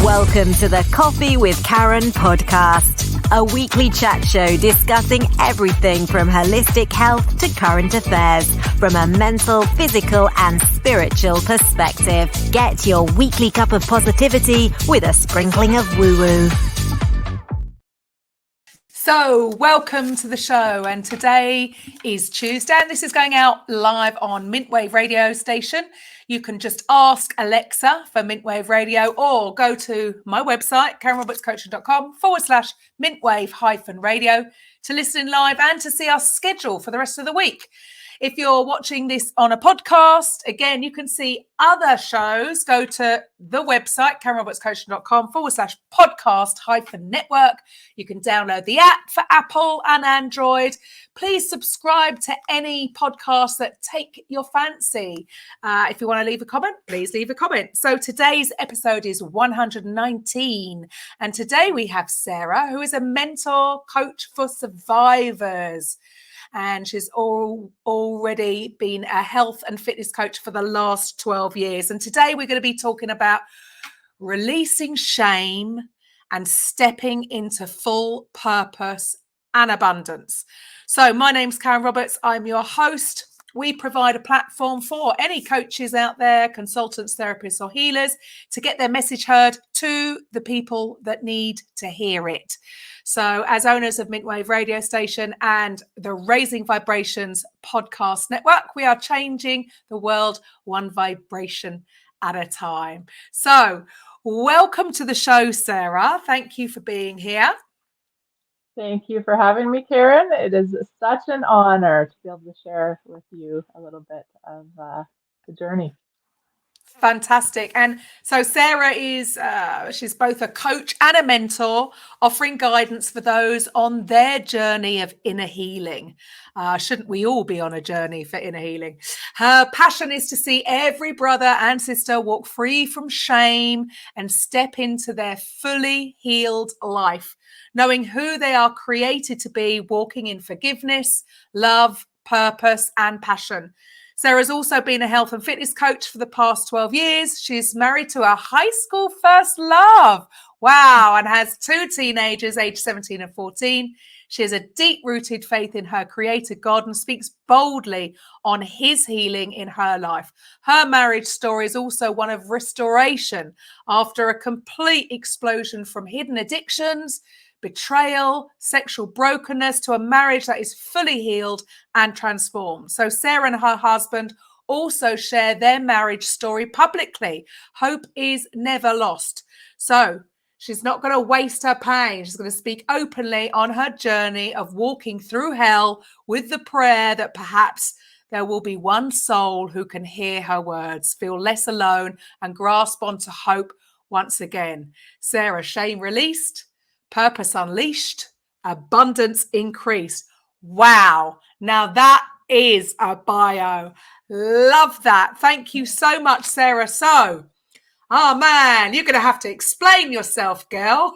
Welcome to the Coffee with Karen podcast, a weekly chat show discussing everything from holistic health to current affairs from a mental, physical and spiritual perspective. Get your weekly cup of positivity with a sprinkling of woo-woo. So welcome to the show, and today is Tuesday and this is going out live on Mintwave radio station. You can just ask Alexa for Mintwave radio or go to my website karenrobertscoaching.com/Mintwave-radio to listen live and to see our schedule for the rest of the week. If you're watching this on a podcast, again, you can see other shows. Go to the website, karenrobertscoaching.com/podcast-network. You can download the app for Apple and Android. Please subscribe to any podcasts that take your fancy. If you want to leave a comment, please leave a comment. So today's episode is 119. And today we have Sarah, who is a mentor coach for survivors. And she's already been a health and fitness coach for the last 12 years. And today we're going to be talking about releasing shame and stepping into full purpose and abundance. So my name's Karen Roberts. I'm your host. We provide a platform for any coaches out there, consultants, therapists or healers to get their message heard to the people that need to hear it. So as owners of Mintwave radio station and the Raising Vibrations podcast network, we are changing the world one vibration at a time. So welcome to the show, Sarah. Thank you for being here. Thank you for having me, Karen. It is such an honor to be able to share with you a little bit of the journey. Fantastic. And so Sarah is, she's both a coach and a mentor, offering guidance for those on their journey of inner healing. Shouldn't we all be on a journey for inner healing? Her passion is to see every brother and sister walk free from shame and step into their fully healed life, knowing who they are created to be, walking in forgiveness, love, purpose, and passion. Sarah's also been a health and fitness coach for the past 12 years. She's married to a high school first love. Wow. And has two teenagers, aged 17 and 14. She has a deep-rooted faith in her creator God and speaks boldly on his healing in her life. Her marriage story is also one of restoration after a complete explosion from hidden addictions, betrayal, sexual brokenness to a marriage that is fully healed and transformed. So Sarah and her husband also share their marriage story publicly. Hope is never lost. So she's not going to waste her pain. She's going to speak openly on her journey of walking through hell with the prayer that perhaps there will be one soul who can hear her words, feel less alone, and grasp onto hope once again. Sarah, shame released, purpose unleashed, abundance increased. Wow. Now that is a bio. Love that. Thank you so much, Sarah. So, oh man, you're going to have to explain yourself, girl.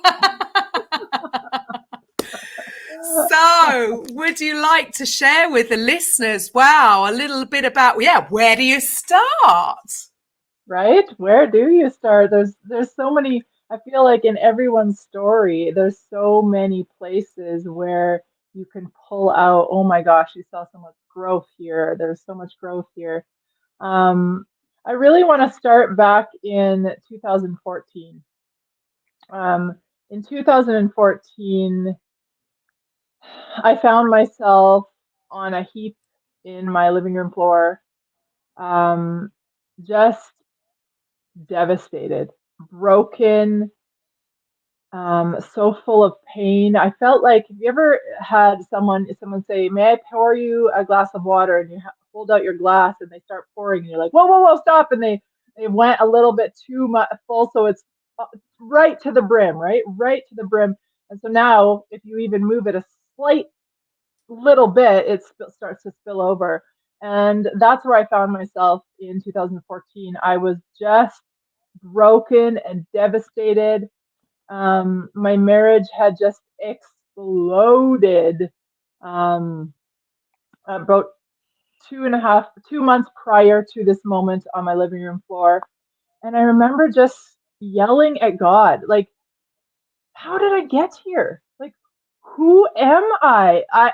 So, would you like to share with the listeners, wow, a little bit about, where do you start? Right? Where do you start? There's so many. I feel like in everyone's story, there's so many places where you can pull out, oh my gosh, you saw so much growth here. There's so much growth here. I really want to start back in 2014. In 2014, I found myself on a heap in my living room floor, just devastated, broken, so full of pain. I felt like, have you ever had someone say, may I pour you a glass of water? And you hold out your glass and they start pouring and you're like, whoa, stop. And they went a little bit too much full. So it's right to the brim, right to the brim. And so now if you even move it a slight little bit, it starts to spill over. And that's where I found myself in 2014. I was just broken and devastated. My marriage had just exploded about 2 months prior to this moment on my living room floor. And I remember just yelling at God, like, how did I get here? Like, who am I? I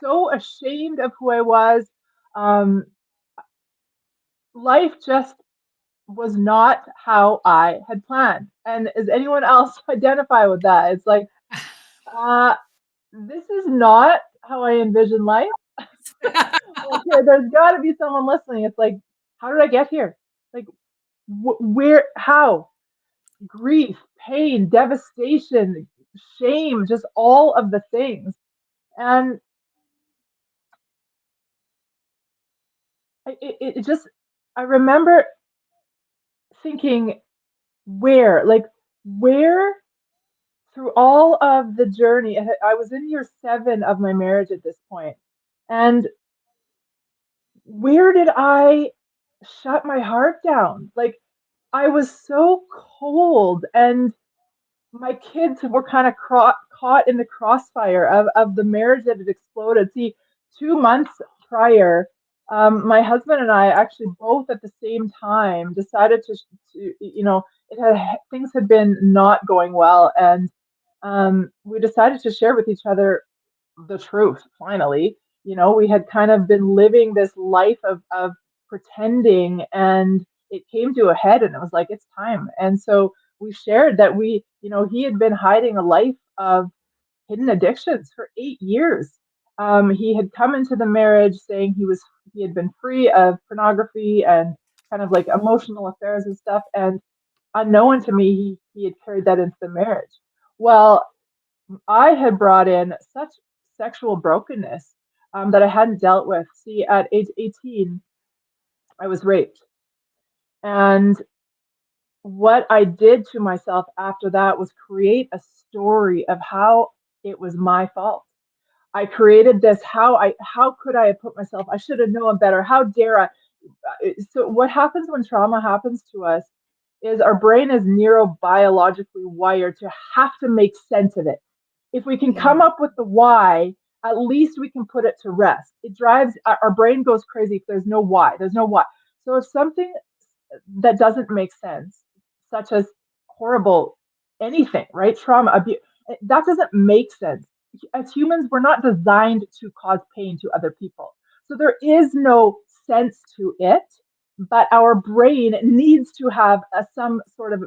so ashamed of who I was. Um, Life just was not how I had planned. And does anyone else identify with that? It's like, uh, this is not how I envision life. Like, there's got to be someone listening. It's like, how did I get here? Like, where, how? Grief, pain, devastation, shame, just all of the things. And it just, I remember thinking, like, where through all of the journey, I was in year 7 of my marriage at this point, and where did I shut my heart down? Like, I was so cold, and my kids were kind of caught in the crossfire of the marriage that had exploded. See, 2 months prior, my husband and I actually both at the same time decided to things had been not going well, and we decided to share with each other the truth. Finally, we had kind of been living this life of pretending, and it came to a head, and it was like, it's time. And so we shared that he had been hiding a life of hidden addictions for 8 years. He had come into the marriage saying he had been free of pornography and kind of like emotional affairs and stuff, and unknown to me, he had carried that into the marriage. Well, I had brought in such sexual brokenness that I hadn't dealt with. See, at age 18, I was raped. And what I did to myself after that was create a story of how it was my fault. I created this, how could I have put myself, I should have known better. How dare I? So what happens when trauma happens to us is our brain is neurobiologically wired to have to make sense of it. If we can come Mm. up with the why, at least we can put it to rest. It drives our brain goes crazy if there's no why. There's no why. So if something that doesn't make sense, such as horrible anything, right? Trauma, abuse, that doesn't make sense. As humans, we're not designed to cause pain to other people. So there is no sense to it, but our brain needs to have some sort of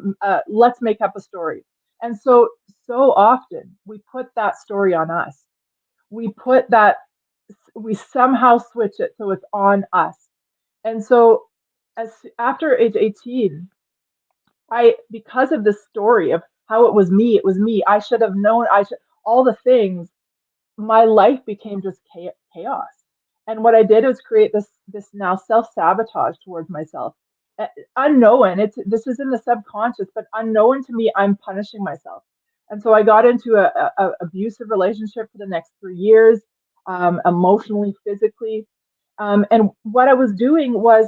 let's make up a story. And so often we put that story on us. We somehow switch it so it's on us. And so as after age 18, because of this story of how it was me, I should have known, all the things, my life became just chaos. And what I did was create this now self-sabotage towards myself. Unknown, this is in the subconscious, but unknown to me, I'm punishing myself. And so I got into a abusive relationship for the next 3 years, emotionally, physically. And what I was doing was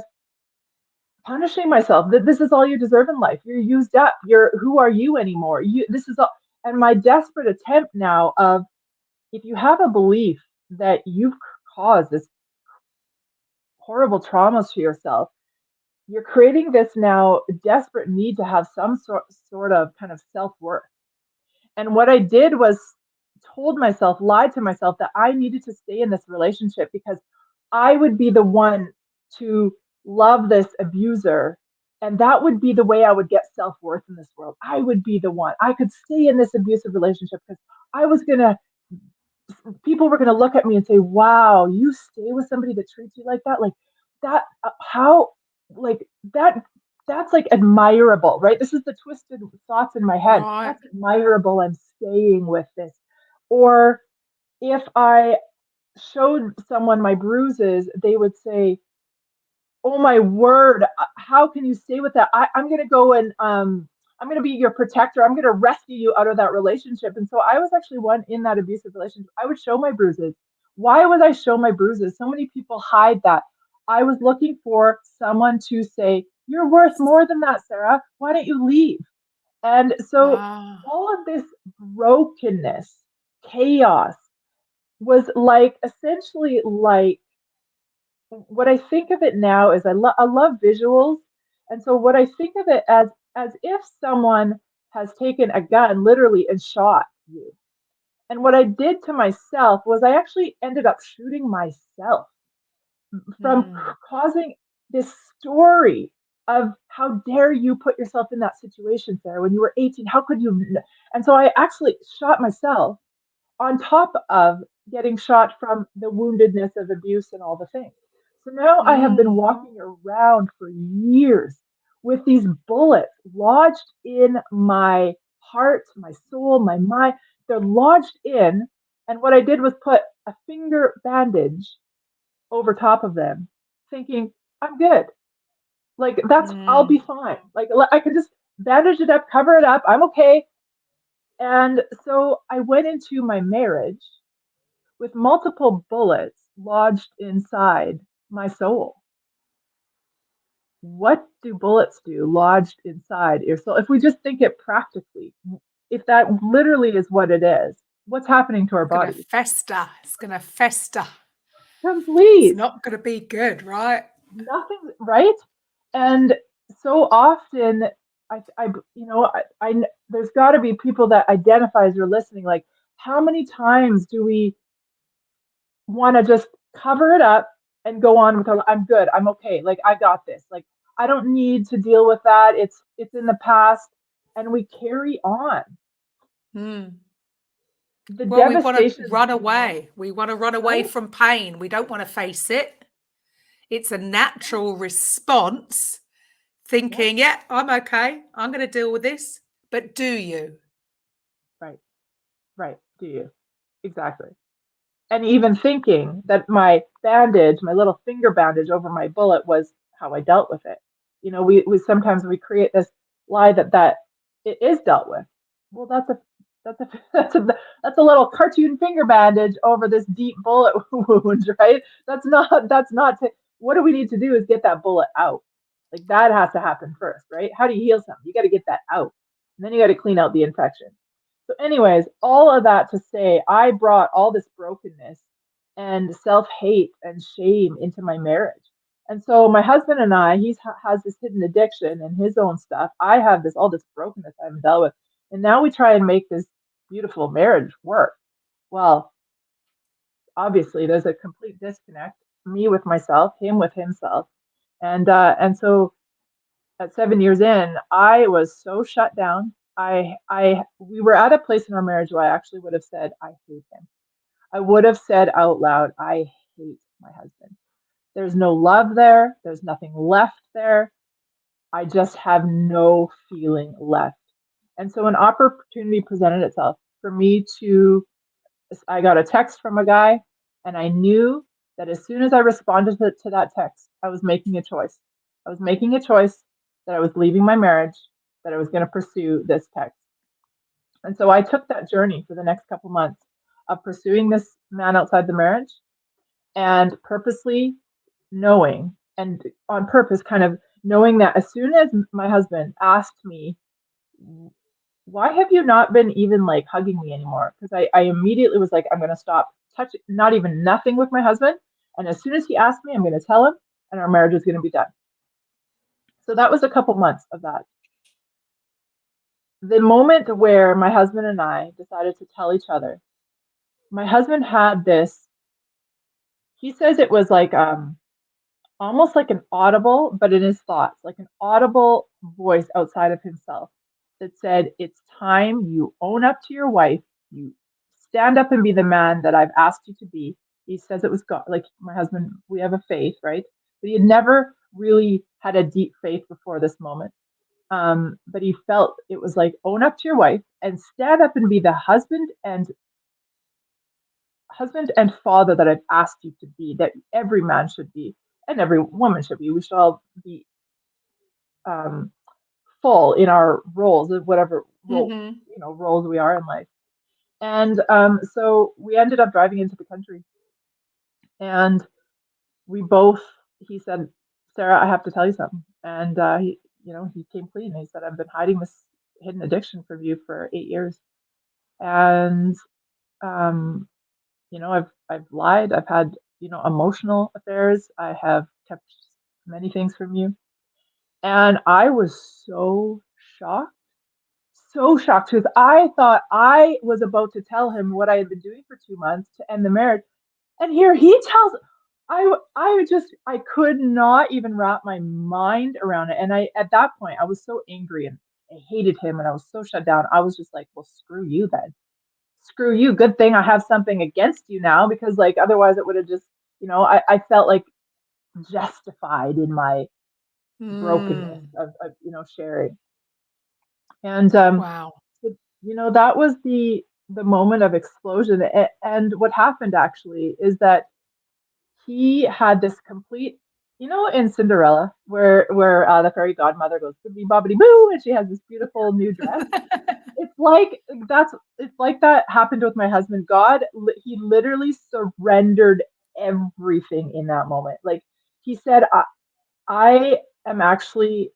punishing myself. That this is all you deserve in life. You're used up. Who are you anymore? This is all. And my desperate attempt now of, if you have a belief that you've caused this horrible traumas to yourself, you're creating this now desperate need to have some sort of kind of self-worth. And what I did was lied to myself that I needed to stay in this relationship because I would be the one to love this abuser. And that would be the way I would get self worth in this world. I would be the one. I could stay in this abusive relationship because I was going to, people were going to look at me and say, wow, you stay with somebody that treats you like that? Like that, how, like that, that's like admirable, right? This is the twisted thoughts in my head. Right. That's admirable. I'm staying with this. Or if I showed someone my bruises, they would say, oh my word, how can you stay with that? I'm going to go and I'm going to be your protector. I'm going to rescue you out of that relationship. And so I was actually one in that abusive relationship. I would show my bruises. Why would I show my bruises? So many people hide that. I was looking for someone to say, you're worth more than that, Sarah. Why don't you leave? And so Ah. all of this brokenness, chaos, was like essentially like, what I think of it now is I love visuals. And so what I think of it as as if someone has taken a gun literally and shot you. And what I did to myself was I actually ended up shooting myself from Mm. causing this story of how dare you put yourself in that situation, Sarah, when you were 18? How could you? And so I actually shot myself on top of getting shot from the woundedness of abuse and all the things. So now I have been Mm. walking around for years with these bullets lodged in my heart, my soul, my mind. They're lodged in. And what I did was put a finger bandage over top of them, thinking, I'm good. Like, I'll Mm. be fine. Like, I can just bandage it up, cover it up. I'm okay. And so I went into my marriage with multiple bullets lodged inside my soul. What do bullets do lodged inside your soul? If we just think it practically, if that literally is what it is, what's happening to our Gonna bodies? fester. It's gonna fester. It's Complete not gonna be good, right? nothing, right? And so often, there's got to be people that identify as you're listening. Like, how many times do we want to just cover it up and go on with our, I'm good, I'm okay, like I got this, like I don't need to deal with that. It's in the past, and we carry on Mm. the Well, we want to devastations run beyond, away. We want to run away right? from pain. We don't want to face it. It's a Right. natural response, Yep. thinking, yeah, I'm okay. I'm going to deal with this. But do you? Right. Right. Do you? Exactly. And even thinking that my bandage, my little finger bandage over my bullet, was how I dealt with it. We sometimes we create this lie that it is dealt with. Well, that's a that's a little cartoon finger bandage over this deep bullet wound, right? That's not what do we need to do is get that bullet out. Like, that has to happen first, right? How do you heal something? You got to get that out. And then you got to clean out the infection. So, anyways, all of that to say, I brought all this brokenness and self hate and shame into my marriage. And so, my husband and I, has this hidden addiction and his own stuff. I have all this brokenness I haven't dealt with. And now we try and make this beautiful marriage work. Well, obviously, there's a complete disconnect, me with myself, him with himself. And so at 7 years in, I was so shut down. We were at a place in our marriage where I actually would have said, I hate him. I would have said out loud, I hate my husband. There's no love there. There's nothing left there. I just have no feeling left. And so an opportunity presented itself for me to, I got a text from a guy, and I knew that as soon as I responded to that text, I was making a choice. I was making a choice that I was leaving my marriage, that I was going to pursue this text. And so I took that journey for the next couple months of pursuing this man outside the marriage, and purposely knowing, and on purpose kind of knowing, that as soon as my husband asked me, why have you not been even like hugging me anymore? Because I immediately was like, I'm going to stop touching, not even nothing with my husband. And as soon as he asked me, I'm going to tell him, and our marriage is going to be done. So that was a couple months of that. The moment where my husband and I decided to tell each other, my husband had this, he says it was like almost like an audible, but in his thoughts, like an audible voice outside of himself that said, it's time you own up to your wife. You stand up and be the man that I've asked you to be. He says it was God, like my husband, we have a faith, right? But he had never really had a deep faith before this moment. But he felt it was like, own up to your wife and stand up and be the husband and father that I've asked you to be, that every man should be and every woman should be. We should all be um, full in our roles, of whatever Mm-hmm. roles we are in life. And so we ended up driving into the country, and we both. He said, "Sarah, I have to tell you something." And he came clean. He said, "I've been hiding this hidden addiction from you for 8 years, and um, I've lied. I've had emotional affairs. I have kept many things from you." And I was so shocked, so shocked, because I thought I was about to tell him what I had been doing for 2 months to end the marriage. And here he tells, I could not even wrap my mind around it. And at that point, I was so angry and I hated him and I was so shut down. I was just like, well, screw you then. Screw you. Good thing I have something against you now, because like otherwise it would have just, I felt like justified in my brokenness Mm. of sharing. And Wow. that was the moment of explosion. And what happened actually is that he had this complete, in Cinderella, where the fairy godmother goes bibbidi bobbidi boo, and she has this beautiful new dress. It's like that happened with my husband. He literally surrendered everything in that moment. Like he said, I am actually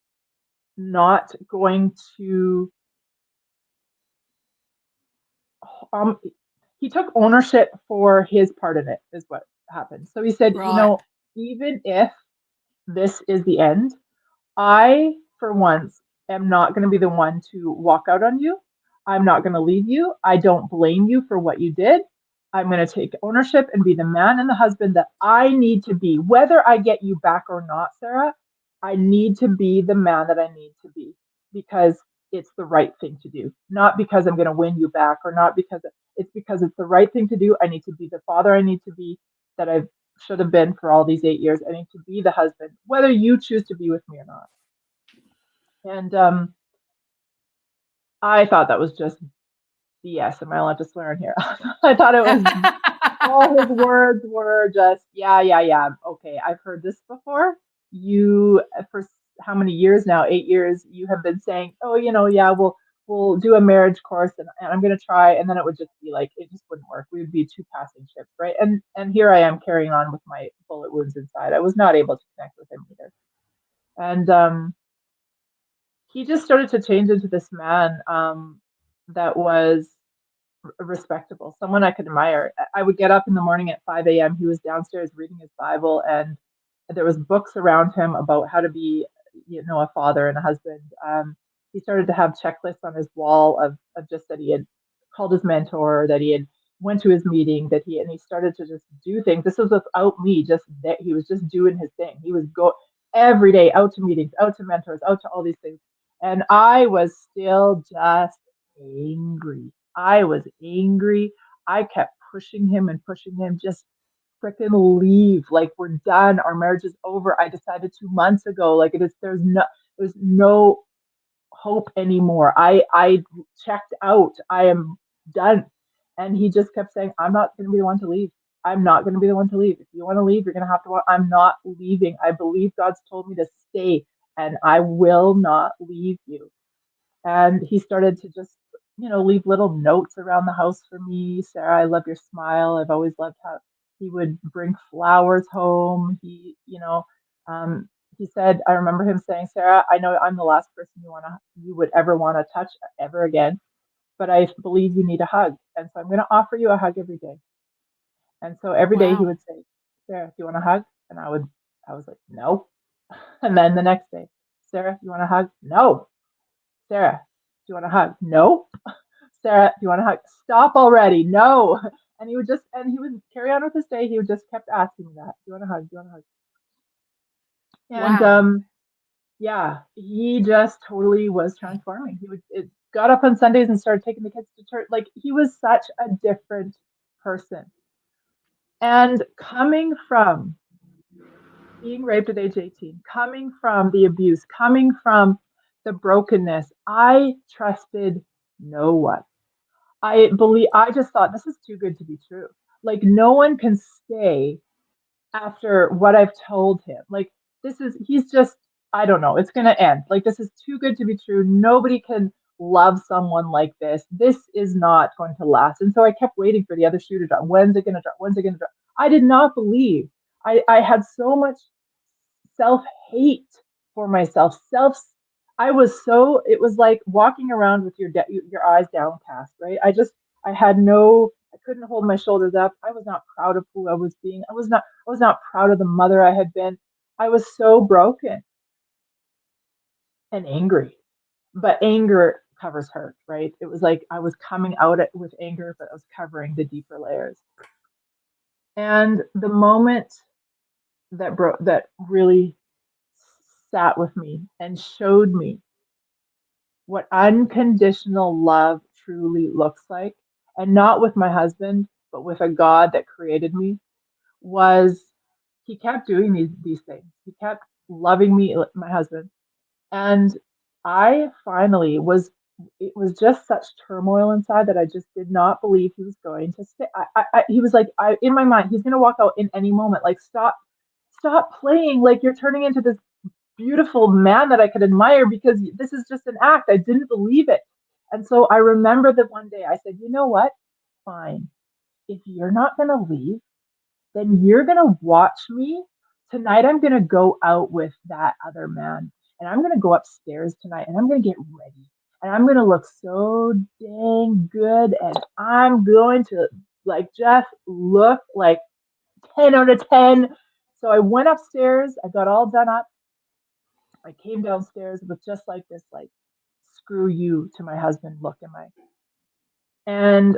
not going to. Um, he took ownership for his part in it, is what happened. So he said, Right. even if this is the end, I, for once, am not going to be the one to walk out on you. I'm not going to leave you. I don't blame you for what you did. I'm going to take ownership and be the man and the husband that I need to be. Whether I get you back or not, Sarah, I need to be the man that I need to be, because it's the right thing to do. Not because I'm going to win you back, or not because it's the right thing to do. I need to be the father I need to be, that I should have been for all these 8 years. I need to be the husband, whether you choose to be with me or not. And I thought that was just BS. Am I allowed to swear in here? I thought it was, all his words were just, yeah, yeah, yeah. Okay, I've heard this before. You, for how many years now? 8 years. You have been saying, oh, yeah, we'll do a marriage course, and I'm going to try, and then it would just be like, it just wouldn't work. We would be two passing ships, right? And here I am carrying on with my bullet wounds inside. I was not able to connect with him either. And he just started to change into this man that was respectable, someone I could admire. I would get up in the morning at 5 a.m. He was downstairs reading his Bible, and there was books around him about how to be, a father and a husband. He started to have checklists on his wall of just that he had called his mentor, that he had went to his meeting, and he started to just do things. This was without me, just that he was just doing his thing. He was go every day out to meetings, out to mentors, out to all these things. And I was still just angry. I was angry. I kept pushing him and pushing him, just freaking leave. Like, we're done. Our marriage is over. I decided 2 months ago. Like, there's no hope anymore. I checked out. I am done. And he just kept saying, I'm not going to be the one to leave. I'm not going to be the one to leave. If you want to leave, you're going to have to. I'm not leaving. I believe God's told me to stay, and I will not leave you. And he started to just, leave little notes around the house for me. Sarah, I love your smile. I've always loved how he would bring flowers home. Um, he said, I remember him saying, Sarah, I know I'm the last person you would ever want to touch ever again, but I believe you need a hug. And so I'm going to offer you a hug every day. And so every day he Wow. would say, Sarah, do you want a hug? And I was like, no. And then the next day, Sarah, do you want a hug? No. Sarah, do you want a hug? No. Sarah, do you want a hug? Stop already. No. And he would carry on with his day. He would just kept asking me that. Do you want a hug? Do you want a hug? And Wow. yeah, he just totally was transforming. Got up on Sundays and started taking the kids to church. Like, he was such a different person. And coming from being raped at age 18, coming from the abuse, coming from the brokenness, I trusted no one. I just thought, this is too good to be true. Like, no one can stay after what I've told him. Like, he's just, I don't know, it's going to end. Like, this is too good to be true. Nobody can love someone like this. This is not going to last. And so I kept waiting for the other shoe to drop. When's it going to drop? When's it going to drop? I did not believe. I had so much self hate for myself. It was like walking around with your eyes downcast, right? I couldn't hold my shoulders up. I was not proud of who I was being. I was not proud of the mother I had been. I was so broken and angry. but anger covers hurt, right? It was like I was coming out with anger, but I was covering the deeper layers. And the moment that really sat with me and showed me what unconditional love truly looks like, and not with my husband, but with a God that created me, was he kept doing these things. He kept loving me, my husband, and I finally was. It was just such turmoil inside that I just did not believe he was going to stay. He was like, in my mind, he's going to walk out in any moment. Like, stop playing. Like, you're turning into this beautiful man that I could admire, because this is just an act. I didn't believe it. And so I remember that one day I said, you know what? Fine. If you're not going to leave, then you're going to watch me. Tonight, I'm going to go out with that other man, and I'm going to go upstairs tonight, and I'm going to get ready, and I'm going to look so dang good, and I'm going to like just look like 10 out of 10. So I went upstairs. I got all done up. I came downstairs with just like this, like, screw you to my husband look in my, and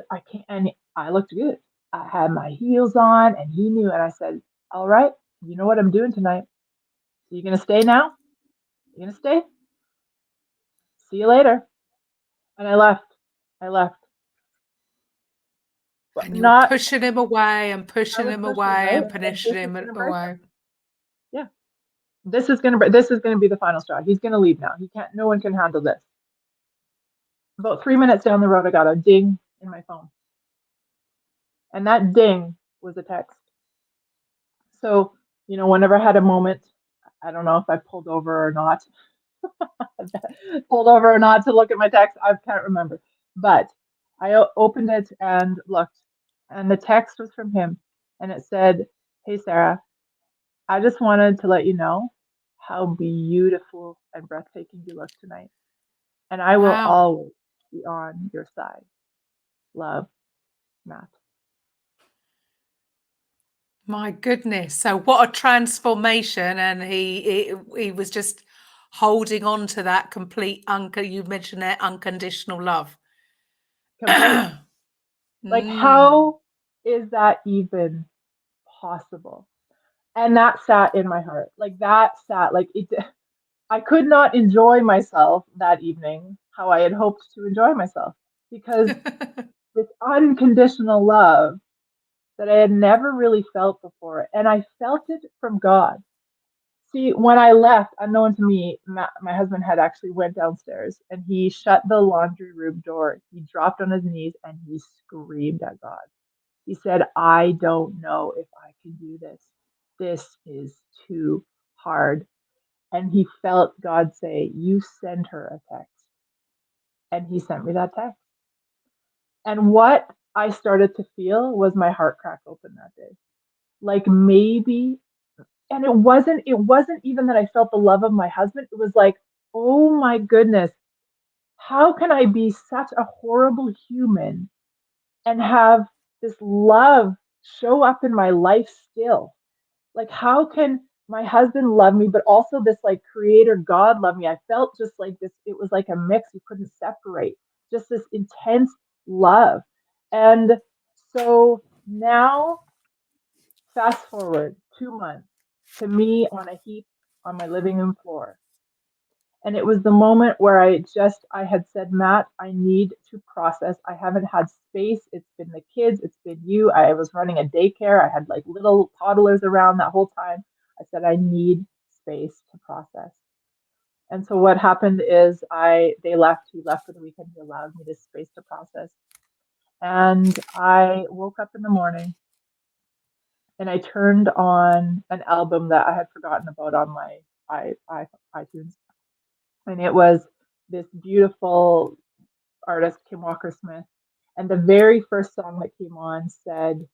I looked good. I had my heels on, and he knew, and I said, all right, you know what I'm doing tonight. You gonna stay now? You gonna stay? See you later. And I left. I left. But And you were not, pushing him away and I pushing was him pushing, away right? and I said, pushing this is him gonna break away. him. Yeah. This is gonna be the final straw. He's gonna leave now. He can't, no one can handle this. About 3 minutes down the road, I got a ding in my phone. And that ding was a text. So, whenever I had a moment, I don't know if I pulled over or not, to look at my text. I can't remember. But I opened it and looked, and the text was from him. And it said, hey, Sarah, I just wanted to let you know how beautiful and breathtaking you look tonight. And I will Wow. always be on your side. Love, Matt. My goodness. So what a transformation. And he was just holding on to that complete you mentioned that unconditional love. Complete. Like, Mm. how is that even possible? And that sat in my heart. Like, that sat, like, it. I could not enjoy myself that evening how I had hoped to enjoy myself, because this unconditional love that I had never really felt before, and I felt it from God. See, when I left, unknown to me, my husband had actually went downstairs and he shut the laundry room door. He dropped on his knees and he screamed at God. He said, I don't know if I can do this. This is too hard. And he felt God say, you send her a text. And he sent me that text. And what I started to feel was my heart crack open that day. Like, maybe, and it wasn't even that I felt the love of my husband. It was like, oh my goodness, how can I be such a horrible human and have this love show up in my life still? Like, how can my husband love me, but also this, like, creator God love me? I felt just like this. It was like a mix you couldn't separate, just this intense love. And so now, fast forward 2 months to me on a heap on my living room floor. And it was the moment where I had said, Matt, I need to process. I haven't had space. It's been the kids, it's been you. I was running a daycare. I had like little toddlers around that whole time. I said, I need space to process. And so what happened is he left for the weekend. He allowed me this space to process. And I woke up in the morning and I turned on an album that I had forgotten about on my iTunes. And it was this beautiful artist, Kim Walker Smith. And the very first song that came on said,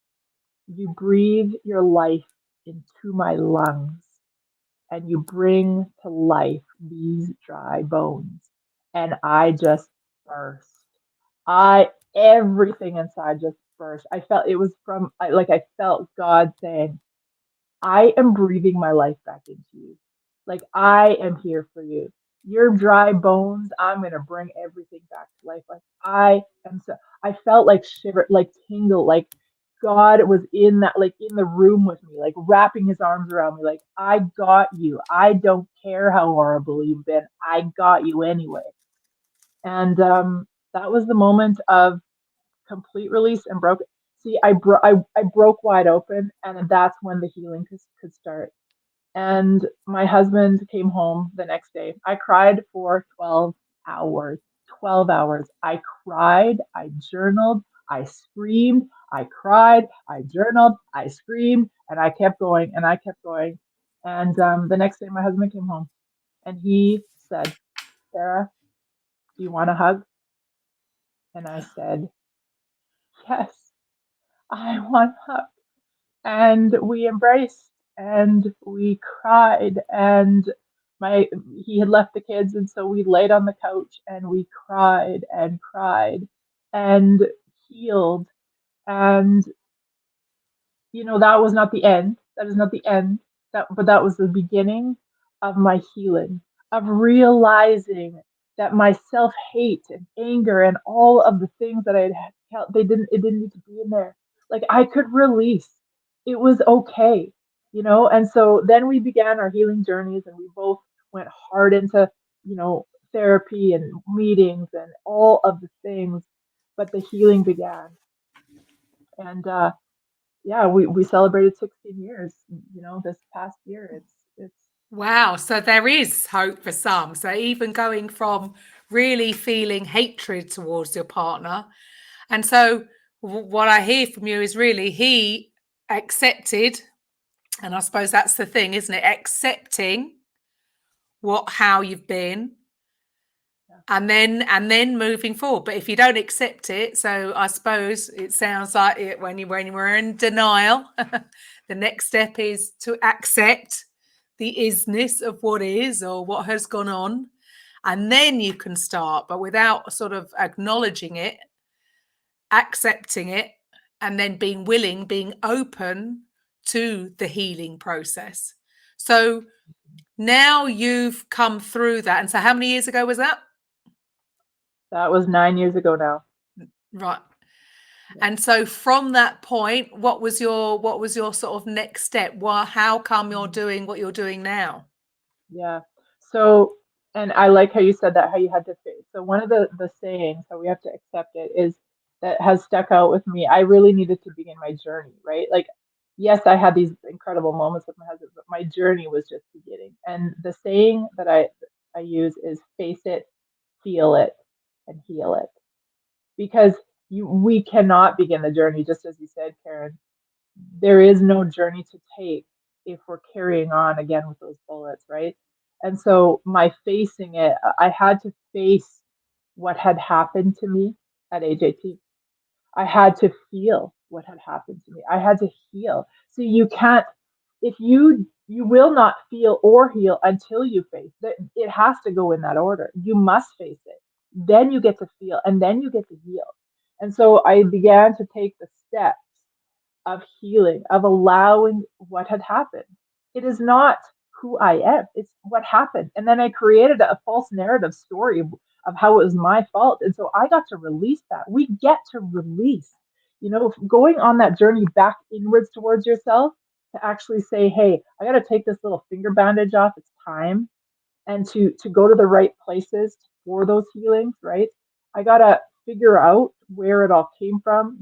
you breathe your life into my lungs and you bring to life these dry bones. And I just burst. Everything inside just burst. I felt it was I felt God saying, I am breathing my life back into you. Like, I am here for you. your dry bones, I'm going to bring everything back to life. Like I felt like shiver, like tingle, like God was in that, like in the room with me, like wrapping his arms around me, like, I got you. I don't care how horrible you've been. I got you anyway. And that was the moment of complete release and broke. See, I broke wide open, and that's when the healing could start. And my husband came home the next day. I cried for 12 hours. 12 hours. I cried, I journaled, I screamed, I cried, I journaled, I screamed, and I kept going and I kept going. And the next day, my husband came home and he said, Sarah, do you want a hug? And I said, yes, I want a hug. And we embraced and we cried, and my he had left the kids, and so we laid on the couch and we cried and healed. And that was not the end. That is not the end. But that was the beginning of my healing, of realizing that my self-hate and anger and all of the things that I had felt, it didn't need to be in there. Like, I could release. It was okay. And so then we began our healing journeys, and we both went hard into, therapy and meetings and all of the things. But the healing began. And yeah, we celebrated 16 years, this past year. It's Wow. So there is hope for some. So even going from really feeling hatred towards your partner. And so what I hear from you is really he accepted, and I suppose that's the thing, isn't it? Accepting how you've been, and then moving forward. But if you don't accept it, so I suppose it sounds like it when you were in denial, the next step is to accept the isness of what is or what has gone on, and then you can start, but without sort of acknowledging it, accepting it, and then being open to the healing process. So now you've come through that. And so how many years ago was that? That was 9 years ago now. Right. And so from that point, what was your sort of next step? How come you're doing what you're doing now? Yeah. So, and I like how you said that, how you had to face. So one of the sayings, how we have to accept it, is that has stuck out with me. I really needed to begin my journey, right? Like, yes, I had these incredible moments with my husband, but my journey was just beginning. And the saying that I use is face it, feel it, and heal it. Because we cannot begin the journey, just as you said, Karen. There is no journey to take if we're carrying on again with those bullets, right? And so my facing it, I had to face what had happened to me at age 18. I had to feel what had happened to me. I had to heal. So you can't, if you will not feel or heal until you face it. It has to go in that order. You must face it. Then you get to feel, and then you get to heal. And so I began to take the steps of healing, of allowing what had happened. It is not who I am, it's what happened. And then I created a false narrative story of how it was my fault. And so I got to release that. We get to release, going on that journey back inwards towards yourself, to actually say, hey, I got to take this little finger bandage off. It's time. And to go to the right places for those healings, right? I got to figure out where it all came from.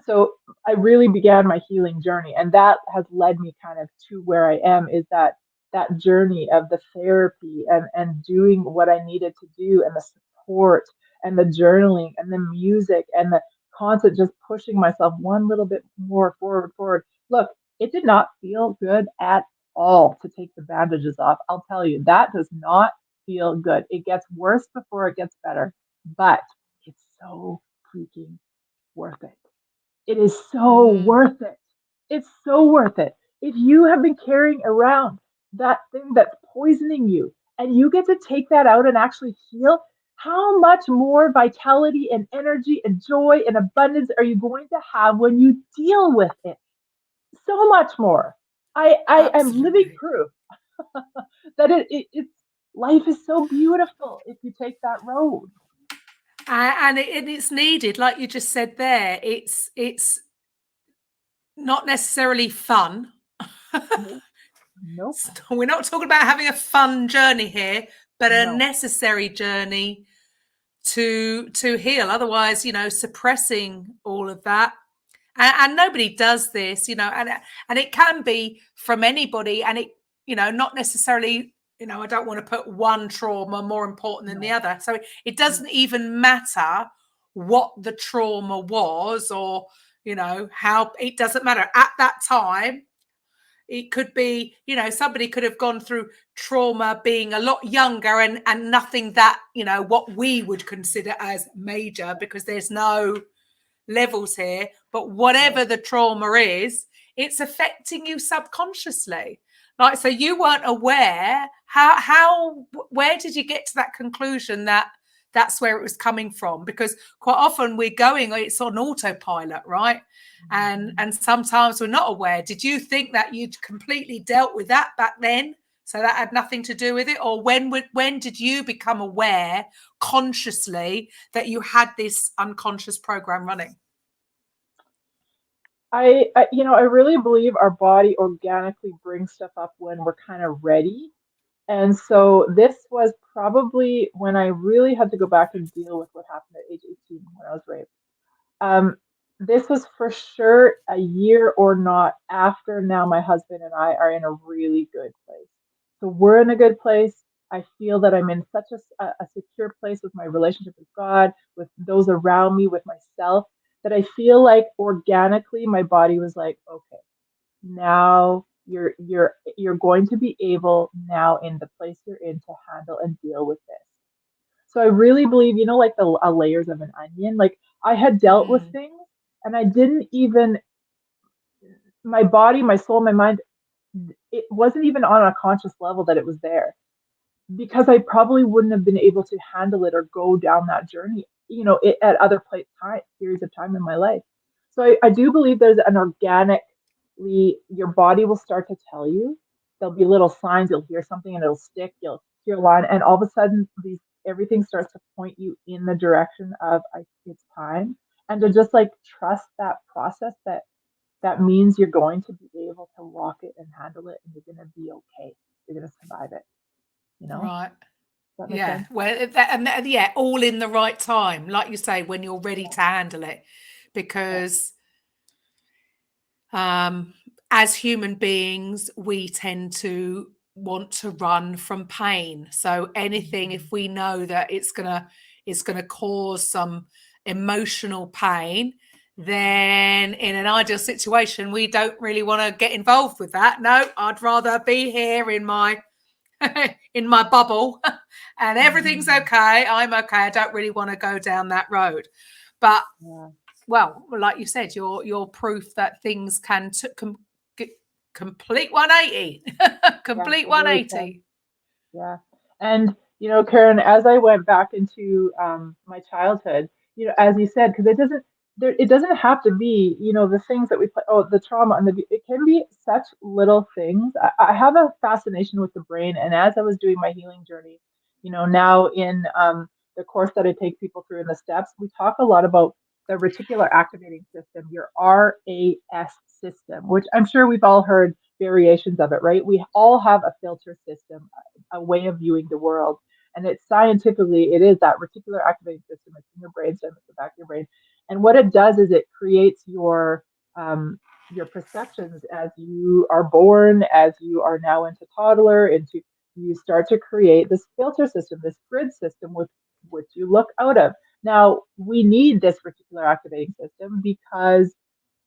So I really began my healing journey, and that has led me kind of to where I am, is that journey of the therapy and doing what I needed to do, and the support and the journaling and the music and the constant just pushing myself one little bit more forward. Look, it did not feel good at all to take the bandages off. I'll tell you, that does not feel good. It gets worse before it gets better, but it's so freaking worth it. It is so worth it. It's so worth it. If you have been carrying around that thing that's poisoning you, and you get to take that out and actually heal, how much more vitality and energy and joy and abundance are you going to have when you deal with it? So much more. I am living Absolutely. proof. that it's life is so beautiful if you take that road. And it's needed, like you just said there. It's not necessarily fun. Nope. Nope. We're not talking about having a fun journey here, but a No. necessary journey to heal. Otherwise, suppressing all of that. And nobody does this, and it can be from anybody, and it, not necessarily, I don't want to put one trauma more important than the other. So it doesn't even matter what the trauma was, or, how, it doesn't matter at that time. It could be, somebody could have gone through trauma being a lot younger, and nothing that, what we would consider as major, because there's no levels here. But whatever the trauma is, it's affecting you subconsciously. Like, so you weren't aware. Where did you get to that conclusion that that's where it was coming from? Because quite often it's on autopilot, right? And sometimes we're not aware. Did you think that you'd completely dealt with that back then, so that had nothing to do with it? Or when did you become aware consciously that you had this unconscious program running? I really believe our body organically brings stuff up when we're kind of ready. And so this was probably when I really had to go back and deal with what happened at age 18 when I was raped. Um, this was for sure a year or not after now my husband and I are in a really good place. So we're in a good place. I feel that I'm in such a secure place with my relationship with God, with those around me, with myself, that I feel like organically my body was like, okay, now you're going to be able now in the place you're in to handle and deal with this. So I really believe, like the layers of an onion, like I had dealt with things and I didn't even, my body, my soul, my mind, it wasn't even on a conscious level that it was there, because I probably wouldn't have been able to handle it or go down that journey, at other periods of time in my life. So I do believe there's an organically, your body will start to tell you. There'll be little signs. You'll hear something and it'll stick. You'll hear a line, and all of a sudden, everything starts to point you in the direction of it's time, and to just like trust that process. That means you're going to be able to walk it and handle it, and you're going to be okay. You're going to survive it. Right. Does that make sense? Well, yeah, all in the right time, like you say, when you're ready to handle it, because as human beings, we tend to want to run from pain. So anything, if we know that it's gonna cause some emotional pain, then in an ideal situation, we don't really want to get involved with that. No, I'd rather be here in my in my bubble and everything's okay. I'm okay. I don't really want to go down that road. But well, like you said, you're proof that things can complete 180. Complete 180. Yeah. And, Karen, as I went back into my childhood, as you said, because it doesn't have to be, the things that we play, the trauma, and it can be such little things. I have a fascination with the brain. And as I was doing my healing journey, now in the course that I take people through in the steps, we talk a lot about the reticular activating system, your RAS system, which I'm sure we've all heard variations of it, right? We all have a filter system, a way of viewing the world. And it's scientifically, it is that reticular activating system. It's in your brainstem, it's the back of your brain. And what it does is it creates your perceptions as you are born, as you are now into toddler, you start to create this filter system, this grid system with which you look out of. Now, we need this reticular activating system because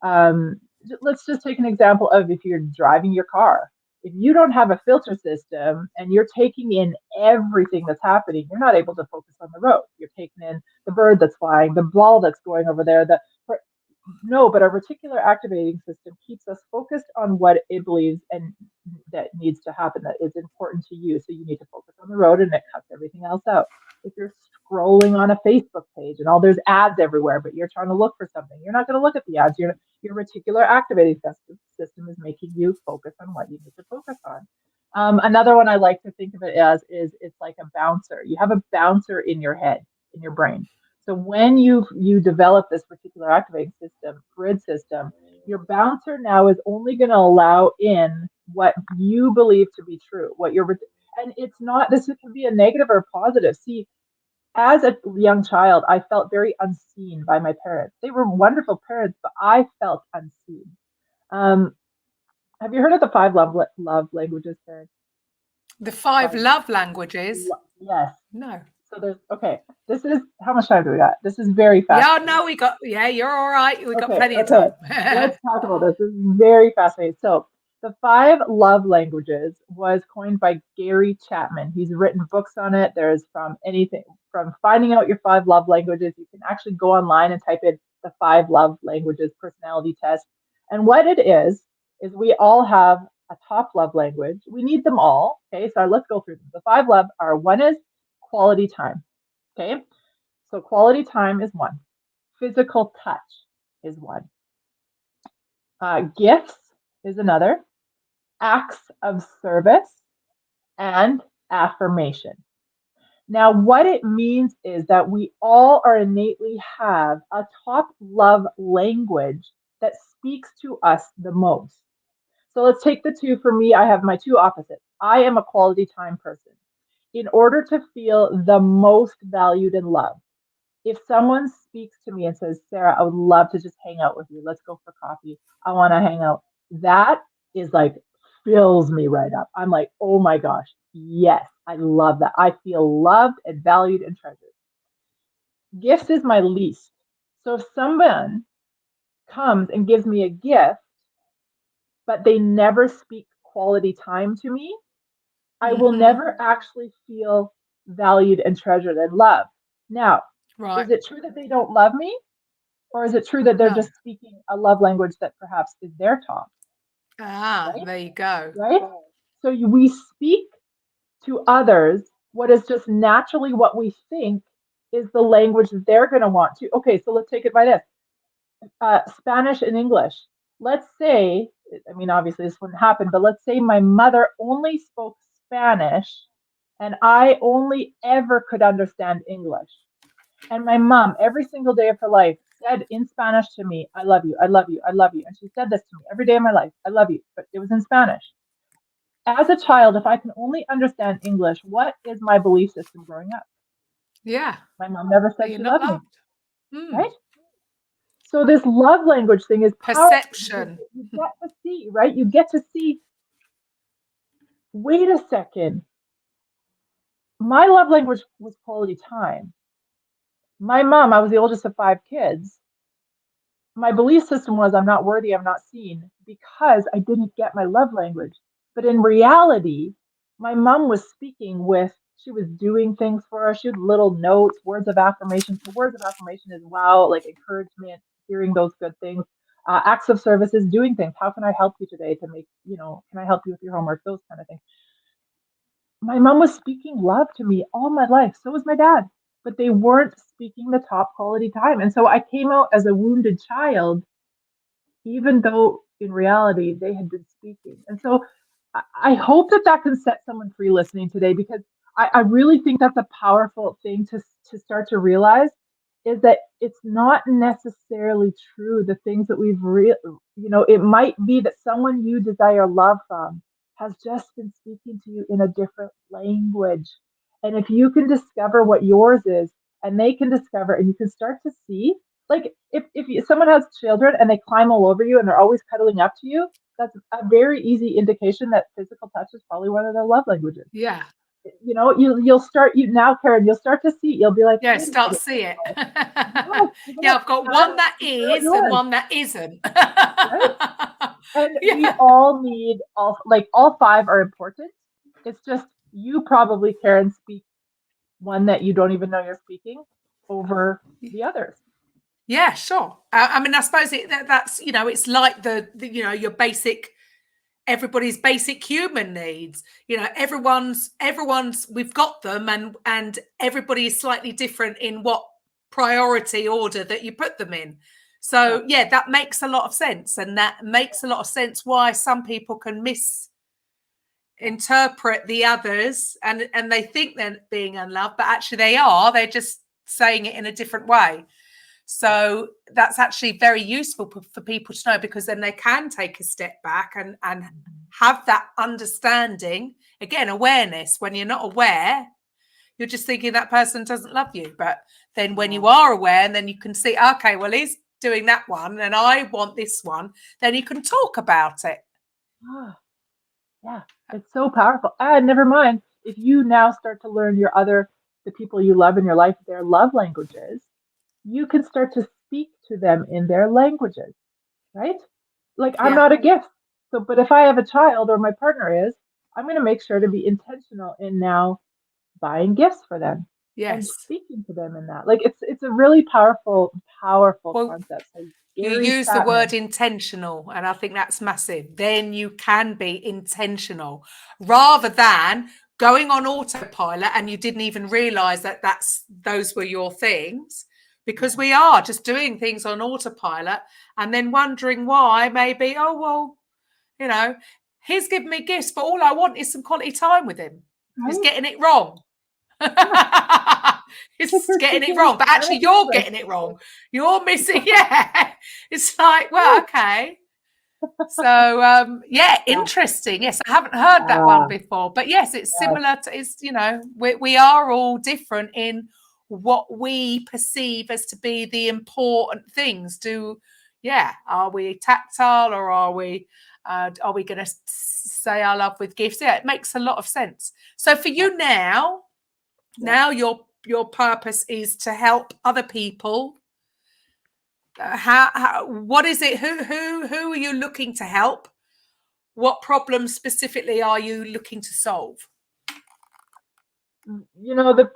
let's just take an example of if you're driving your car. If you don't have a filter system and you're taking in everything that's happening, you're not able to focus on the road. You're taking in the bird that's flying, the ball that's going over there. No, but our reticular activating system keeps us focused on what it believes and that needs to happen, that is important to you. So you need to focus on the road, and it cuts everything else out. If you're scrolling on a Facebook page and there's ads everywhere, but you're trying to look for something, you're not going to look at the ads. Your reticular activating system is making you focus on what you need to focus on. Another one I like to think of it as is it's like a bouncer. You have a bouncer in your head, in your brain. So when you develop this particular activating system, grid system, your bouncer now is only going to allow in what you believe to be true, and it's not, this can be a negative or a positive. See, as a young child, I felt very unseen by my parents. They were wonderful parents, but I felt unseen. Um, have you heard of the five love languages, Karen? The 5 Five. love languages? Yes. No. So there's okay. This is how much time do we got? This is very Yeah, fascinating. no, you're all right. We got Okay, plenty of okay. time. Let's talk about this. This is very fascinating. So the five love languages was coined by Gary Chapman. He's written books on it. There's from anything from finding out your five love languages. You can actually go online and type in the five love languages personality test. And what it is we all have a top love language. We need them all. Okay, so let's go through them. The five love are one is quality time. Okay, so quality time is one. Physical touch is one. Gifts is another. Acts of service and affirmation. Now, what it means is that we all are innately have a top love language that speaks to us the most. So let's take the two. For me, I have my two opposites. I am a quality time person. In order to feel the most valued and loved, if someone speaks to me and says, Sarah, I would love to just hang out with you. Let's go for coffee. I want to hang out. That is like fills me right up. I'm like, oh my gosh, yes, I love that. I feel loved and valued and treasured. Gifts is my least. So if someone comes and gives me a gift, but they never speak quality time to me, I will never actually feel valued and treasured and loved. Now, Right. is it true that they don't love me? Or is it true that they're No. just speaking a love language that perhaps is their top? Right? There you go. Right? So we speak to others what is just naturally what we think is the language that they're going to want to. Okay, so let's take it by this Spanish and English. Let's say, I mean, obviously this wouldn't happen, but let's say my mother only spoke Spanish and I only ever could understand English. And my mom, every single day of her life, said in Spanish to me, I love you, I love you, I love you. And she said this to me every day of my life, I love you, but it was in Spanish. As a child, if I can only understand English, what is my belief system growing up? Yeah. My mom never said You're she not loved me, loved. right? So this love language thing is powerful. Perception. You get to see, right? You get to see, wait a second. My love language was quality time. My mom, I was the oldest of 5 kids. My belief system was I'm not worthy, I'm not seen because I didn't get my love language. But in reality, my mom was speaking with, she was doing things for us. She had little notes, words of affirmation. So words of affirmation is wow, like encouragement, hearing those good things. Acts of service is doing things. How can I help you today to make, can I help you with your homework? Those kind of things. My mom was speaking love to me all my life. So was my dad, but they weren't speaking the top quality time. And so I came out as a wounded child even though in reality they had been speaking. And so I hope that that can set someone free listening today because I really think that's a powerful thing to start to realize is that it's not necessarily true the things that it might be that someone you desire love from has just been speaking to you in a different language. And if you can discover what yours is and they can discover and you can start to see like if someone has children and they climb all over you and they're always cuddling up to you, that's a very easy indication that physical touch is probably one of their love languages. Yeah. You'll start now, Karen, you'll start to see, you'll be like, Yeah, wait a start second. to see it. Yeah, I've got one that is and one that isn't. Right? And we Yeah. all five are important. It's just you probably, Karen, speak one that you don't even know you're speaking over the others. Yeah, sure. I mean, I suppose that's it's like the your basic, everybody's basic human needs. Everyone's we've got them, and everybody is slightly different in what priority order that you put them in. So yeah, that makes a lot of sense, and that makes a lot of sense why some people can miss interpret the others, and they think they're being unloved, but actually they're just saying it in a different way. So that's actually very useful for people to know, because then they can take a step back and have that understanding. Again, awareness. When you're not aware, you're just thinking that person doesn't love you. But then when you are aware, and then you can see, okay, well, he's doing that one and I want this one, then you can talk about it. Yeah, it's so powerful. And never mind, if you now start to learn the people you love in your life, their love languages, you can start to speak to them in their languages, right? Like, I'm not a gift. So, but if I have a child or my partner is, I'm going to make sure to be intentional in now buying gifts for them and speaking to them in that. Like, it's a really powerful concept. So you use the word intentional, and I think that's massive. Then you can be intentional rather than going on autopilot and you didn't even realize that those were your things, because we are just doing things on autopilot and then wondering why. Maybe, oh, well, you know, he's giving me gifts, but all I want is some quality time with him. Right? He's getting it wrong. He's getting it wrong, but actually you're getting it wrong. You're missing. Yeah. It's like, well, okay. So, interesting. Yes, I haven't heard that one before, but yes, it's similar to, it's, you know, we are all different in what we perceive as to be the important things. Are we tactile, or are we going to say our love with gifts? Yeah, it makes a lot of sense. So for you now your purpose is to help other people. What is it? Who are you looking to help? What problems specifically are you looking to solve? You know,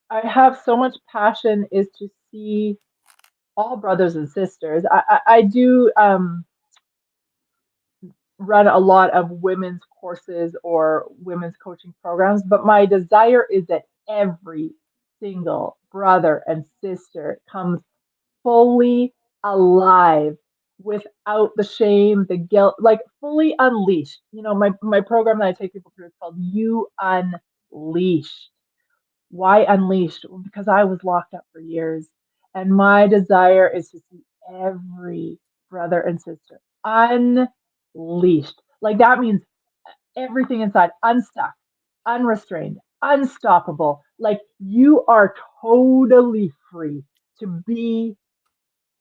I have so much passion is to see all brothers and sisters. I do run a lot of women's courses or women's coaching programs, but my desire is that every single brother and sister comes fully alive, without the shame, the guilt, like fully unleashed. You know, my program that I take people through is called You Unleashed. Why unleashed? Because I was locked up for years, and my desire is to see every brother and sister unleashed. Like, that means everything inside unstuck, unrestrained, unstoppable. Like, you are totally free to be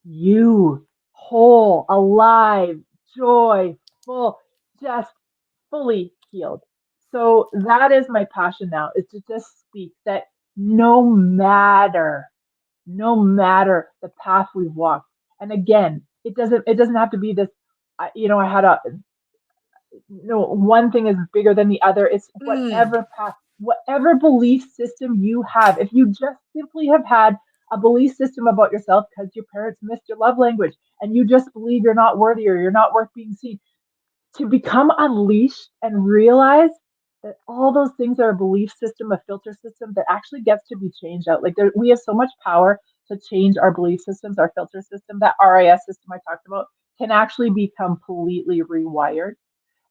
you, whole, alive, joyful, just fully healed. So that is my passion now, is to just speak that no matter the path we've walked. And again, it doesn't have to be this, I had one thing is bigger than the other. It's whatever path, whatever belief system you have. If you just simply have had a belief system about yourself because your parents missed your love language and you just believe you're not worthy or you're not worth being seen, to become unleashed and realize that all those things are a belief system, a filter system that actually gets to be changed out. Like, we have so much power to change our belief systems, our filter system. That RIS system I talked about can actually be completely rewired.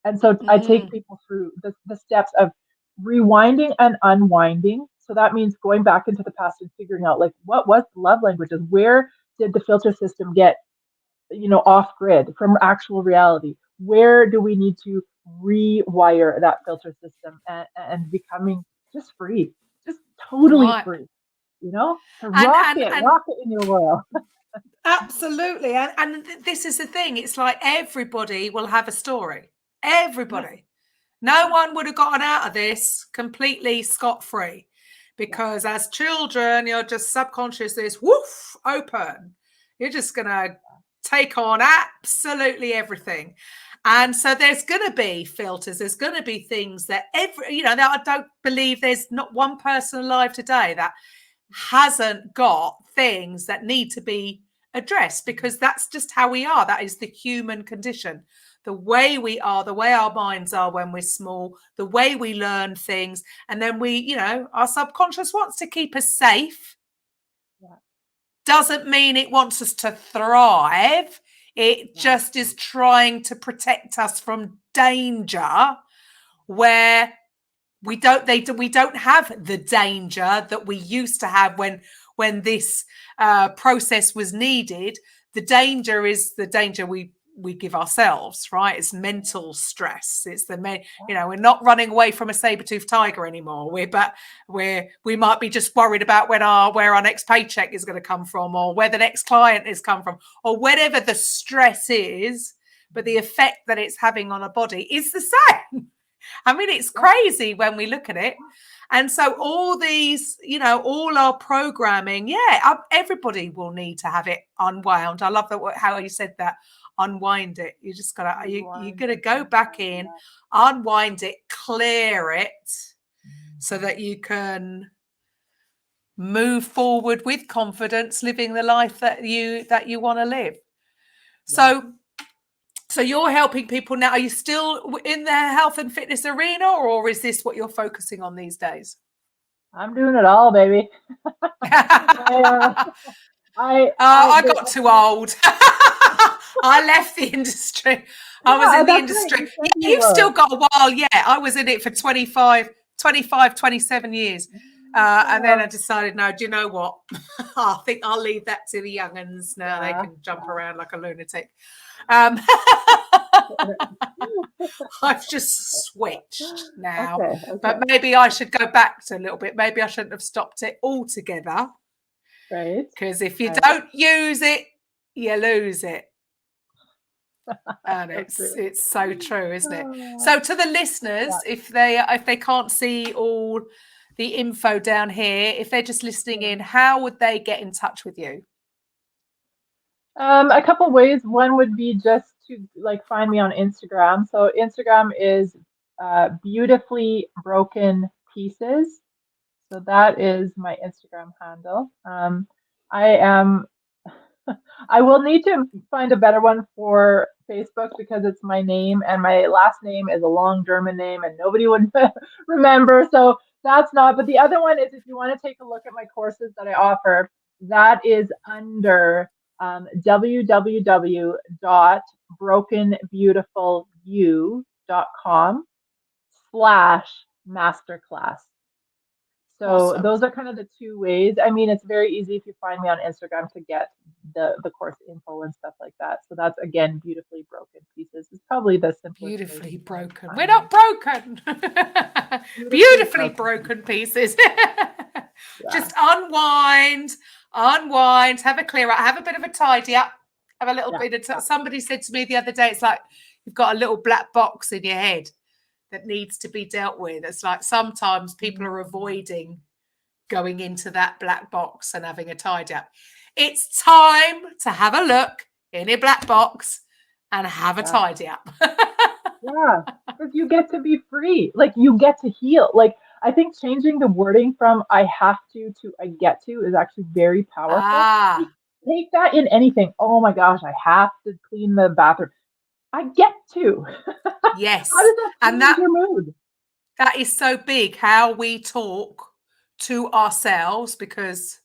And so I take people through the steps of rewinding and unwinding. So that means going back into the past and figuring out, like, what was the love languages? Where did the filter system get, off grid from actual reality? Where do we need to rewire that filter system and becoming just free, just totally free, to rock it in your world. Absolutely. And this is the thing. It's like everybody will have a story. Everybody. No one would have gotten out of this completely scot-free, because as children, you're just subconscious, this woof open. You're just going to take on absolutely everything. And so there's going to be filters. There's going to be things that I don't believe there's not one person alive today that hasn't got things that need to be addressed, because that's just how we are. That is the human condition. The way we are, the way our minds are when we're small, the way we learn things. And then our subconscious wants to keep us safe. Doesn't mean it wants us to thrive. It just is trying to protect us from danger. where we don't have the danger that we used to have when this process was needed. The danger is the danger we give ourselves, right? It's mental stress. It's we're not running away from a saber-toothed tiger anymore. We might be just worried about where our next paycheck is going to come from, or where the next client is come from, or whatever the stress is. But the effect that it's having on our body is the same. I mean, it's crazy when we look at it. And so all these, all our programming, everybody will need to have it unwound. I love how you said that. Unwind it. You just gotta you're gonna go back in, unwind it, clear it, so that you can move forward with confidence, living the life that you want to live. So you're helping people now. Are you still in the health and fitness arena, or is this what you're focusing on these days? I'm doing it all, baby. I got too old. I left the industry. I was in the industry. Right. You've still got a while. Yeah, I was in it for 27 years. And then I decided, no, do you know what? I think I'll leave that to the young'uns now. They can jump around like a lunatic. I've just switched now. Okay. But maybe I should go back to a little bit. Maybe I shouldn't have stopped it altogether. Right. Because if you don't use it, you lose it. And it's so true, isn't it? So to the listeners, if they can't see all the info down here, if they're just listening in, how would they get in touch with you? A couple of ways. One would be just to find me on Instagram. So Instagram is beautifully broken pieces. So that is my Instagram handle. I will need to find a better one for Facebook, because it's my name and my last name is a long German name and nobody would remember. So that's not. But the other one is, if you want to take a look at my courses that I offer, that is under www.brokenbeautifulyou.com/masterclass. So awesome. Those are kind of the two ways. I mean, it's very easy if you find me on Instagram to get the course info and stuff like that. So that's, again, beautifully broken pieces. It's probably the simplest. Beautifully broken. We're not broken. Beautifully broken pieces. Just unwind, have a clear out, have a bit of a tidy up, have a little bit of somebody said to me the other day, it's like you've got a little black box in your head that needs to be dealt with. It's like sometimes people are avoiding going into that black box and having a tidy up. It's time to have a look in your black box and have a tidy up. Because you get to be free. You get to heal. I think changing the wording from I have to I get to is actually very powerful. Take that in anything. Oh my gosh, I have to clean the bathroom. I get to. Yes. How does that change your mood? That is so big, how we talk to ourselves, because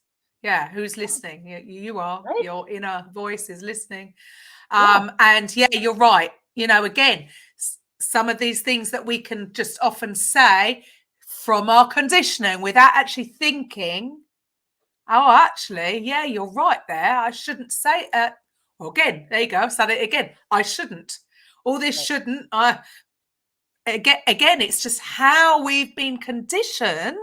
who's listening? You are. Right? Your inner voice is listening. And you're right. Again, some of these things that we can just often say from our conditioning without actually thinking, oh, actually, you're right there. I shouldn't say it. Well, again, there you go. I've said it again. I shouldn't. All this shouldn't. Again, it's just how we've been conditioned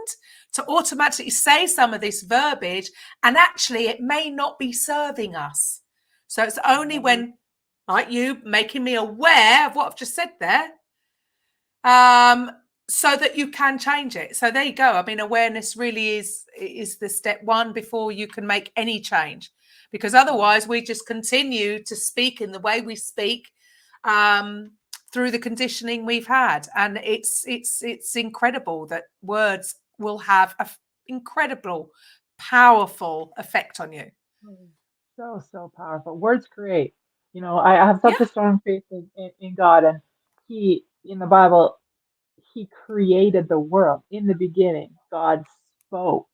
to automatically say some of this verbiage, and actually it may not be serving us. So it's only when, like you, making me aware of what I've just said there, so that you can change it. So there you go. I mean, awareness really is the step one before you can make any change, because otherwise we just continue to speak in the way we speak, through the conditioning we've had. And it's incredible that words will have an incredible, powerful effect on you. So powerful. Words create. I have such a strong faith in God, and He, in the Bible, He created the world. In the beginning, God spoke.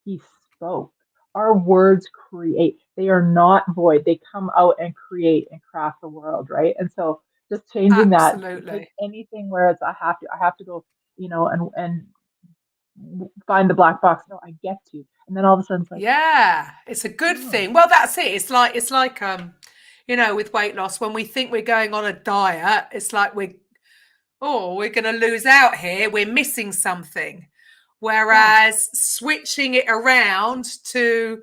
He spoke. Our words create. They are not void. They come out and create and craft the world, right? And so just changing that, like Absolutely. anything where it's I have to go, and find the black box. No, I get to. And then all of a sudden it's like, Yeah, it's a good oh, thing. Well, that's it. It's like with weight loss, when we think we're going on a diet, it's like we're going to lose out here. We're missing something. yeah, Whereas switching it around to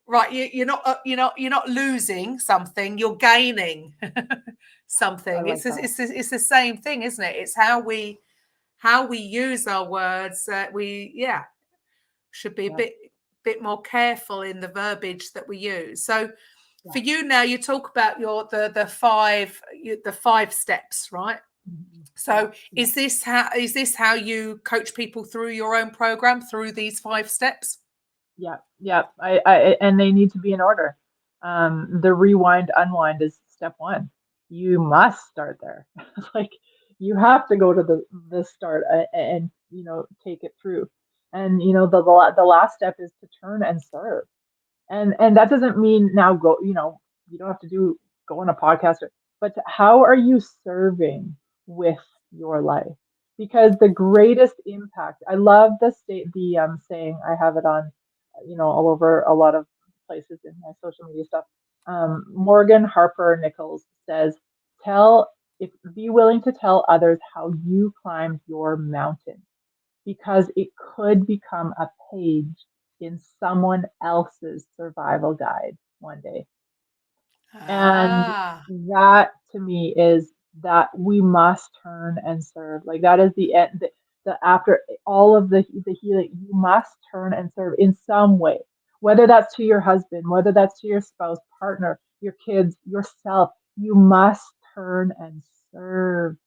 right, you're not losing something. You're gaining I something. like that. It's the same thing, isn't it? It's how we use our words that should be a Yeah, bit more careful in the verbiage that we use. So yeah. for you now, you talk about the five steps, right? Yeah, So yeah, is this how you coach people through your own program, through these 5 steps? yeah, yeah. And they need to be in order. The rewind, unwind is step one. You must start there. Like you have to go to the start and take it through. And the last step is to turn and serve. And that doesn't mean now go. You don't have to go on a podcast, but how are you serving with your life? Because the greatest impact, I love the saying, I have it on, all over a lot of places in my social media stuff. Morgan Harper Nichols says, tell if be willing to tell others how you climbed your mountain, because it could become a page in someone else's survival guide one day. And Ah, that to me is that we must turn and serve. Like that is the end. After all of the healing, you must turn and serve in some way, whether that's to your husband, whether that's to your spouse, partner, your kids, yourself. You must turn and serve.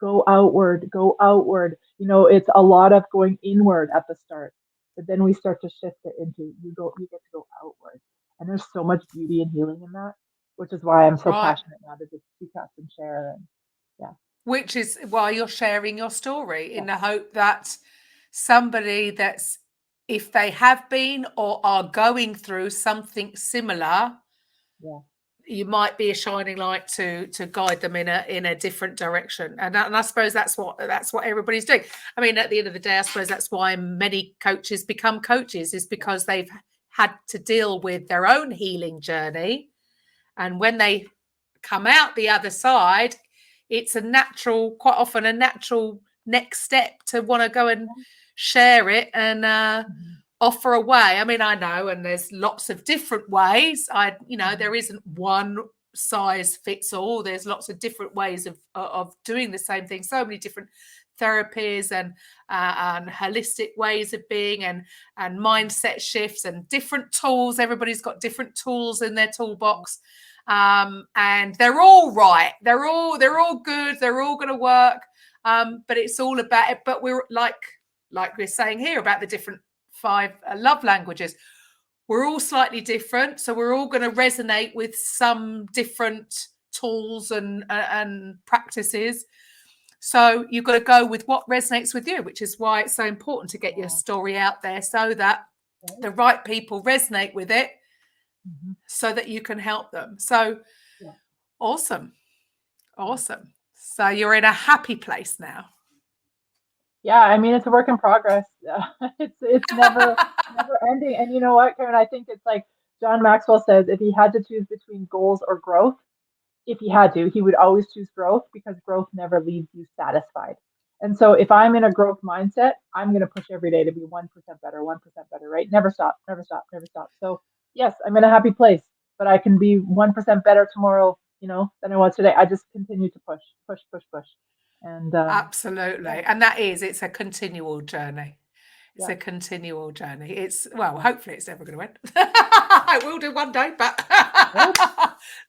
Go outward, go outward. It's a lot of going inward at the start, but then we start to shift it into you get to go outward. And there's so much beauty and healing in that, which is why I'm so right. passionate now to just speak up and share. And yeah, Which is why you're sharing your story, yeah, in the hope that somebody that's, if they have been or are going through something similar, yeah, you might be a shining light to guide them in a different direction. And I suppose that's what everybody's doing. I mean, at the end of the day, I suppose that's why many coaches become coaches, is yeah, because they've had to deal with their own healing journey. And when they come out the other side, it's quite often a natural next step to want to go and share it and mhm, offer a way. I mean, I know, and there's lots of different ways. mhm, There isn't one size fits all. There's lots of different ways of doing the same thing. So many different therapies and holistic ways of being, and mindset shifts and different tools. Everybody's got different tools in their toolbox. And they're all right. They're all good. They're all going to work. But it's all about it. But we're like we're saying here about the different 5 love languages. We're all slightly different, so we're all going to resonate with some different tools and practices. So you've got to go with what resonates with you, which is why it's so important to get your yeah, story out there so that right, the right people resonate with it, mhm, so that you can help them. So yeah, awesome. yeah. Awesome. So you're in a happy place now. Yeah, I mean, it's a work in progress. It's never ending. And you know what, Karen? I think it's like John Maxwell says, if he had to choose between goals or growth, if he had to, he would always choose growth, because growth never leaves you satisfied. And so if I'm in a growth mindset, I'm going to push every day to be 1% better, right? Never stop, never stop, never stop. So yes, I'm in a happy place, but I can be 1% better tomorrow, than I was today. I just continue to push, push, push, push. And Absolutely. yeah, And it's a continual journey. It's yeah, a continual journey. Well, yeah. hopefully it's never going to end. It will do one day, but Nope,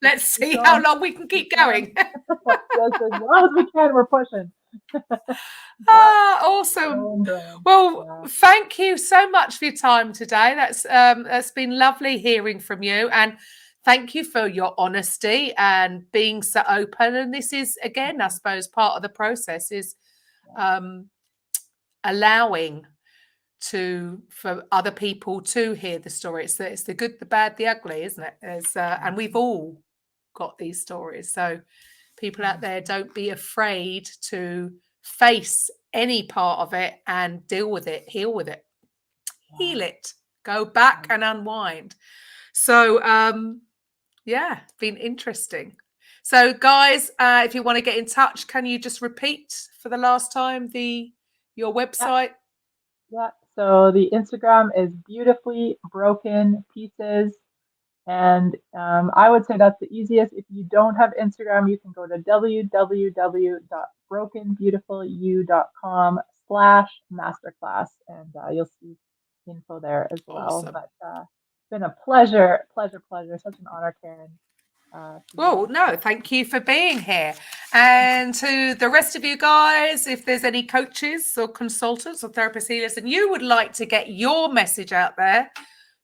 let's keep see how going, long we can keep keep going. going. Yes, as long as we can, we're pushing. Yep, Awesome. going, going. Well, Yeah. thank you so much for your time today. That's been lovely hearing from you, and thank you for your honesty and being so open. And this is, again, I suppose, part of the process is um, allowing for other people to hear the story. It's the good, the bad, the ugly, isn't it? And we've all got these stories, so people out there, don't be afraid to face any part of it and deal with it, heal with it, heal it, go back and unwind. So, yeah, been interesting. So guys, if you want to get in touch, can you just repeat for the last time your website? Yeah. So the Instagram is Beautifully Broken Pieces. And I would say that's the easiest. If you don't have Instagram, you can go to www.brokenbeautifulyou.com/masterclass, and you'll see info there as well. Awesome. But it's been a pleasure. Such an honor, Karen. Well, no, thank you for being here. And to the rest of you guys, if there's any coaches or consultants or therapist healers and you would like to get your message out there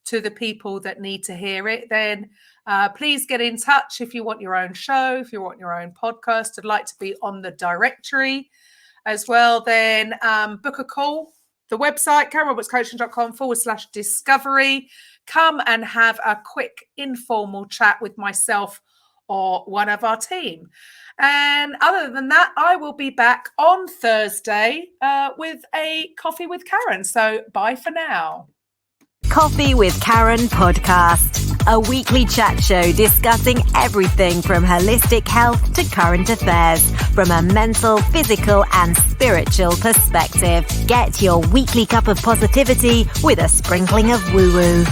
to the people that need to hear it, then please get in touch. If you want your own show, if you want your own podcast, would like to be on the directory as well, then book a call. The website, KarenRobertsCoaching.com/discovery. Come and have a quick informal chat with myself or one of our team. And other than that, I will be back on Thursday with a Coffee with Karen. So bye for now. Coffee with Karen podcast, a weekly chat show discussing everything from holistic health to current affairs from a mental, physical and spiritual perspective. Get your weekly cup of positivity with a sprinkling of woo-woo.